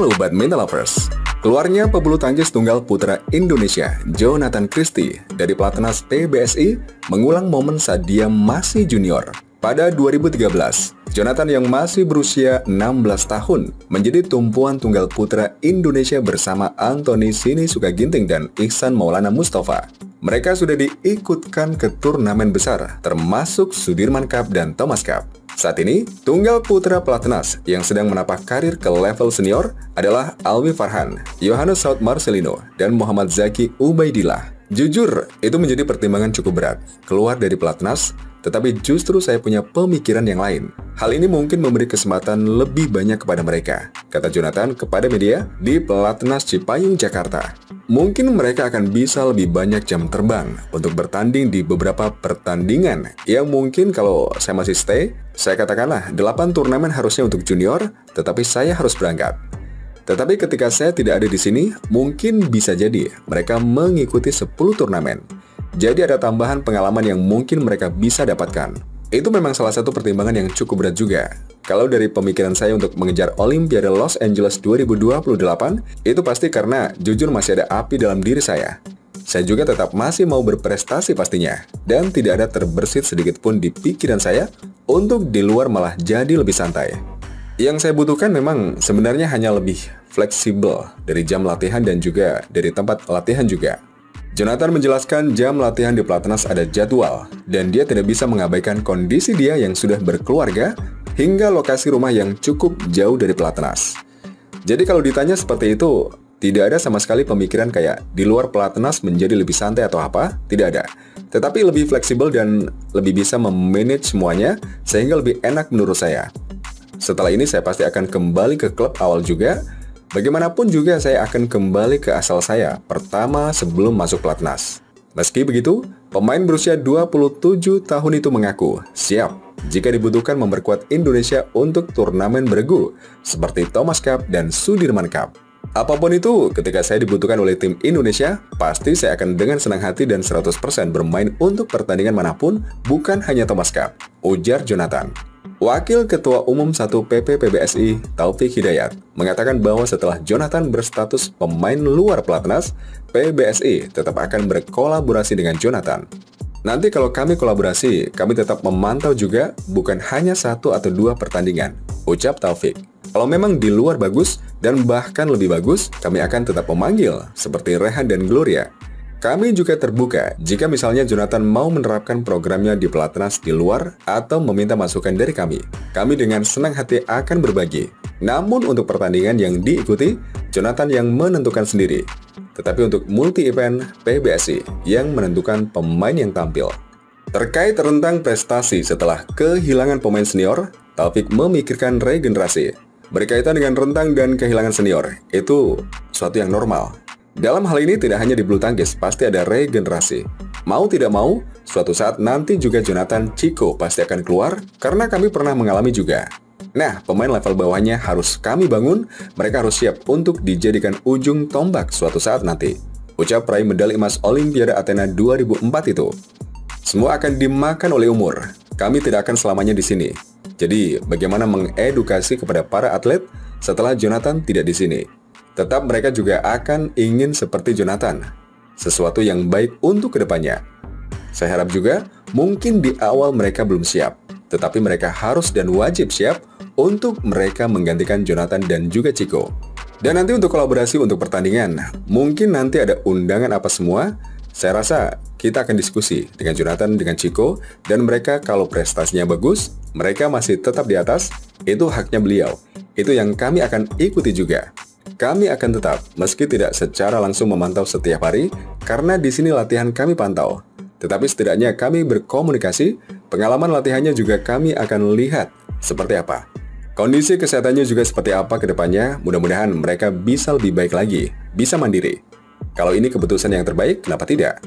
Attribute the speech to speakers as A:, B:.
A: Halo badminton lovers, keluarnya pebulu tangkis tunggal putra Indonesia, Jonathan Christie, dari pelatnas PBSI mengulang momen saat dia masih junior. Pada 2013, Jonathan yang masih berusia 16 tahun menjadi tumpuan tunggal putra Indonesia bersama Anthony Sinisuka Ginting dan Ihsan Maulana Mustafa. Mereka sudah diikutkan ke turnamen besar, termasuk Sudirman Cup dan Thomas Cup. Saat ini, tunggal putra pelatnas yang sedang menapak karir ke level senior adalah Alwi Farhan, Yohanes Saud Marcelino, dan Muhammad Zaki Ubaidillah. Jujur, itu menjadi pertimbangan cukup berat, keluar dari pelatnas, tetapi justru saya punya pemikiran yang lain. Hal ini mungkin memberi kesempatan lebih banyak kepada mereka, kata Jonathan kepada media di Pelatnas Cipayung, Jakarta. Mungkin mereka akan bisa lebih banyak jam terbang untuk bertanding di beberapa pertandingan yang mungkin kalau saya masih stay, saya katakanlah 8 turnamen harusnya untuk junior, tetapi saya harus berangkat. Tetapi ketika saya tidak ada di sini, mungkin bisa jadi mereka mengikuti 10 turnamen. Jadi ada tambahan pengalaman yang mungkin mereka bisa dapatkan. Itu memang salah satu pertimbangan yang cukup berat juga. Kalau dari pemikiran saya untuk mengejar Olimpiade Los Angeles 2028, itu pasti karena jujur masih ada api dalam diri saya. Saya juga tetap masih mau berprestasi pastinya. Dan tidak ada terbersit sedikit pun di pikiran saya untuk di luar malah jadi lebih santai. Yang saya butuhkan memang sebenarnya hanya lebih fleksibel dari jam latihan dan juga dari tempat latihan juga. Jonathan menjelaskan jam latihan di pelatnas ada jadwal, dan dia tidak bisa mengabaikan kondisi dia yang sudah berkeluarga hingga lokasi rumah yang cukup jauh dari pelatnas. Jadi kalau ditanya seperti itu, tidak ada sama sekali pemikiran kayak di luar pelatnas menjadi lebih santai atau apa, tidak ada. Tetapi lebih fleksibel dan lebih bisa memanage semuanya sehingga lebih enak menurut saya. Setelah ini saya pasti akan kembali ke klub awal juga. Bagaimanapun juga saya akan kembali ke asal saya pertama sebelum masuk pelatnas. Meski begitu, pemain berusia 27 tahun itu mengaku siap jika dibutuhkan memperkuat Indonesia untuk turnamen beregu seperti Thomas Cup dan Sudirman Cup. Apapun itu, ketika saya dibutuhkan oleh tim Indonesia, pasti saya akan dengan senang hati dan 100% bermain untuk pertandingan manapun, bukan hanya Thomas Cup, ujar Jonathan. Wakil Ketua Umum 1 PP PBSI, Taufik Hidayat, mengatakan bahwa setelah Jonathan berstatus pemain luar pelatnas, PBSI tetap akan berkolaborasi dengan Jonathan. Nanti kalau kami kolaborasi, kami tetap memantau juga bukan hanya 1 atau 2 pertandingan, ucap Taufik. Kalau memang di luar bagus dan bahkan lebih bagus, kami akan tetap memanggil, seperti Rehan dan Gloria. Kami juga terbuka jika misalnya Jonathan mau menerapkan programnya di pelatnas di luar atau meminta masukan dari kami. Kami dengan senang hati akan berbagi. Namun untuk pertandingan yang diikuti, Jonathan yang menentukan sendiri. Tetapi untuk multi-event, PBSI yang menentukan pemain yang tampil. Terkait rentang prestasi setelah kehilangan pemain senior, Taufik memikirkan regenerasi. Berkaitan dengan rentang dan kehilangan senior, itu suatu yang normal. Dalam hal ini tidak hanya di bulu tangkis, pasti ada regenerasi. Mau tidak mau, suatu saat nanti juga Jonathan Chico pasti akan keluar karena kami pernah mengalami juga. Nah, pemain level bawahnya harus kami bangun, mereka harus siap untuk dijadikan ujung tombak suatu saat nanti. Ucap peraih medali emas Olimpiade Athena 2004 itu. Semua akan dimakan oleh umur. Kami tidak akan selamanya di sini. Jadi, bagaimana mengedukasi kepada para atlet setelah Jonathan tidak di sini? Tetap mereka juga akan ingin seperti Jonathan, sesuatu yang baik untuk kedepannya. Saya harap juga mungkin di awal mereka belum siap, tetapi mereka harus dan wajib siap untuk mereka menggantikan Jonathan dan juga Chico. Dan nanti untuk kolaborasi untuk pertandingan, mungkin nanti ada undangan apa semua. Saya rasa kita akan diskusi dengan Jonathan, dengan Chico, dan mereka kalau prestasinya bagus, mereka masih tetap di atas, itu haknya beliau. Itu yang kami akan ikuti juga. Kami akan tetap, meski tidak secara langsung memantau setiap hari, karena di sini latihan kami pantau. Tetapi setidaknya kami berkomunikasi, pengalaman latihannya juga kami akan lihat seperti apa. Kondisi kesehatannya juga seperti apa ke depannya, mudah-mudahan mereka bisa lebih baik lagi, bisa mandiri. Kalau ini keputusan yang terbaik, kenapa tidak?